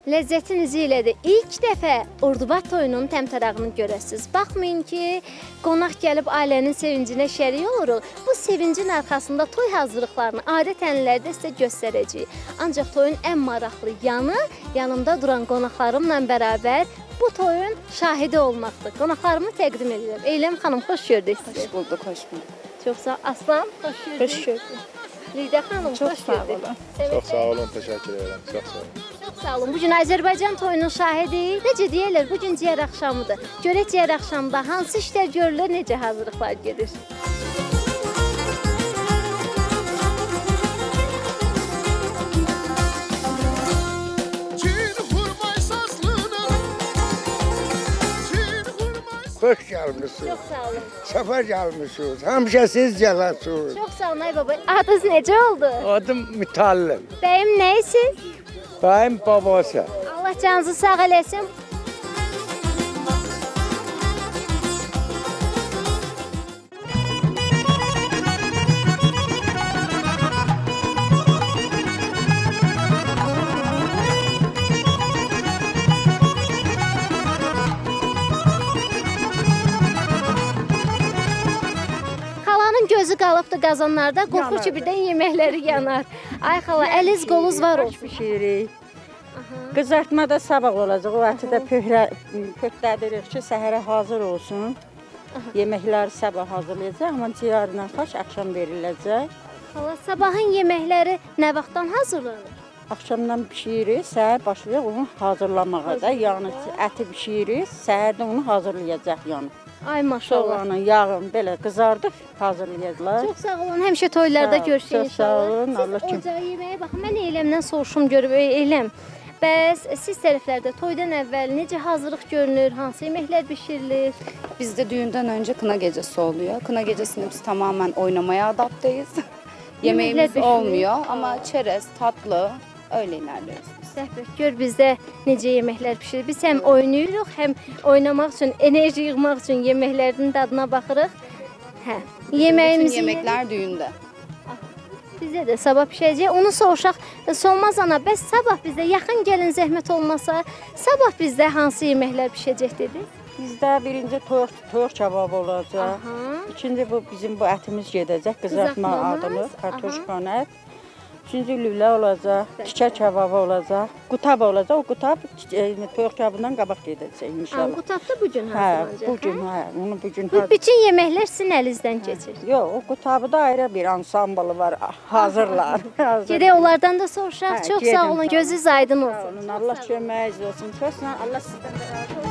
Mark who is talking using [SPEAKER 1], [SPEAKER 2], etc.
[SPEAKER 1] Ləzzətin izi ilə də ilk dəfə Ordubad toyunun təmtərağını görəsiniz. Baxmayın ki, qonaq gəlib ailənin sevincinə şərik oluruq. Bu sevincin arxasında toy hazırlıqlarını adət-ənənlərdə sizə göstərəcəyik. Ancaq toyun ən maraqlı yanı yanımda duran qonaqlarımla bərabər bu toyun şahidi olmaqdır. Qonaqlarımı təqdim edirəm. Eyləm xanım, xoş gördük sizi.
[SPEAKER 2] Hoş bulduk, hoş bulduk.
[SPEAKER 1] Çox sağ ol. Aslan, xoş gördük.
[SPEAKER 2] Hoş gördük.
[SPEAKER 1] Lidə xanım,
[SPEAKER 2] Çok
[SPEAKER 1] xoş
[SPEAKER 2] sağ
[SPEAKER 1] gördük.
[SPEAKER 2] olun.
[SPEAKER 3] Çox sağ olun, təşəkkür edirəm. Çox sağ olun.
[SPEAKER 1] Çox sağ olun. Bugün Azərbaycan toyunun şahidiyik. Necə deyirlər, bugün ciyər axşamıdır. Görək ciyər axşamda hansı işlər görülür, necə hazırlıqlar gedir?
[SPEAKER 4] Xoş gəlmişsiniz.
[SPEAKER 1] Çox sağ olun.
[SPEAKER 4] Səfər gəlmişsiniz. Həmişə siz gələsiniz.
[SPEAKER 1] Çox sağ olun ay baba. Adınız necə oldu?
[SPEAKER 4] Adım Mütəllim.
[SPEAKER 1] Bəyim nəyisiz?
[SPEAKER 4] Bəyim babası.
[SPEAKER 1] Allah canınızı sağ eləsin. Xalanın gözü qalıbdı qazanlarda, qorxur ki birdən yeməkləri yanar. Ay xala, əliz qoluz var olsun.
[SPEAKER 2] Pişiririk. Qızartma da sabah olacaq. O əti də pöhtlədirik ki, səhərə hazır olsun. Yeməkləri sabah hazırlayacaq, amma ciyarla xaş axşam veriləcək.
[SPEAKER 1] Xala, sabahın yeməkləri nə vaxtdan hazırlanır?
[SPEAKER 2] Axşamdan bişiririk, səhər başlayaq onu hazırlamağa da. Yəni əti bişiririk, səhər də onu hazırlayacaq yəni.
[SPEAKER 1] Ay maşallah.
[SPEAKER 2] Soğanı, yağın belə qızardıq, hazırlayacaqlar.
[SPEAKER 1] Çox sağ olun. Həmişə toylarda görüşək
[SPEAKER 2] Çox sağ
[SPEAKER 1] inşallah.
[SPEAKER 2] olun. Allah
[SPEAKER 1] Siz
[SPEAKER 2] kim.
[SPEAKER 1] ocağa yeməyə baxın. Mən Eyləmdən soruşum görüb Eyləm. Bəs siz tərəflərdə toydan əvvəl necə hazırlıq görünür? Hansı yeməklər bişirilir?
[SPEAKER 5] Bizde düğünden önce kına gecesi oluyor. Kına gecesinde biz tamamen oynamaya adapteyiz. Yemeğimiz
[SPEAKER 1] pişirilir.
[SPEAKER 5] olmuyor ama çerez, tatlı öyle ilerliyoruz biz.
[SPEAKER 1] Səfət, gör bizdə necə yeməklər bişirilir. Biz həm oynayırıq, həm oynamaq üçün, enerji yığmaq üçün yeməklərin dadına baxırıq. Hə,
[SPEAKER 5] Bütün
[SPEAKER 1] yeməyimizi
[SPEAKER 5] yemekler düğünde.
[SPEAKER 1] bizə də sabah bişəcək. Onu soruşaq. Solmaz ana, bəs sabah bizdə yaxın gəlin zəhmət olmasa, sabah bizdə hansı yeməklər bişəcək dedi?
[SPEAKER 2] Bizdə birinci toyuq kebabı olacaq.
[SPEAKER 1] Aha.
[SPEAKER 2] İkinci bu bizim bu ətimiz gedəcək, qızartma
[SPEAKER 1] Qızartmamız,
[SPEAKER 2] adımız,
[SPEAKER 1] aha.
[SPEAKER 2] kartoşkan ət. Üçüncü lülə olacaq, tikə kebabı olacaq, qutab olacaq. O qutab toyuq kebabından qabaq gedəcək inşallah.
[SPEAKER 1] Qutabda bu gün
[SPEAKER 2] Hə,
[SPEAKER 1] hazırlanacaq.
[SPEAKER 2] bu gün, onu bu gün
[SPEAKER 1] Bütün yeməklər sizin əlinizdən keçir.
[SPEAKER 2] Yox, o qutabı da ayrı bir ansamblı var, hazırlar.
[SPEAKER 1] Gedək onlardan da soruşaq.
[SPEAKER 2] Hə,
[SPEAKER 1] Çox
[SPEAKER 2] gedin,
[SPEAKER 1] sağ olun,
[SPEAKER 2] sağ
[SPEAKER 1] gözünüz aydın
[SPEAKER 2] Sağ
[SPEAKER 1] olsun.
[SPEAKER 2] olun, Allah köməyiniz olsun. Çox sağ olun, Allah sizdən də razı olsun.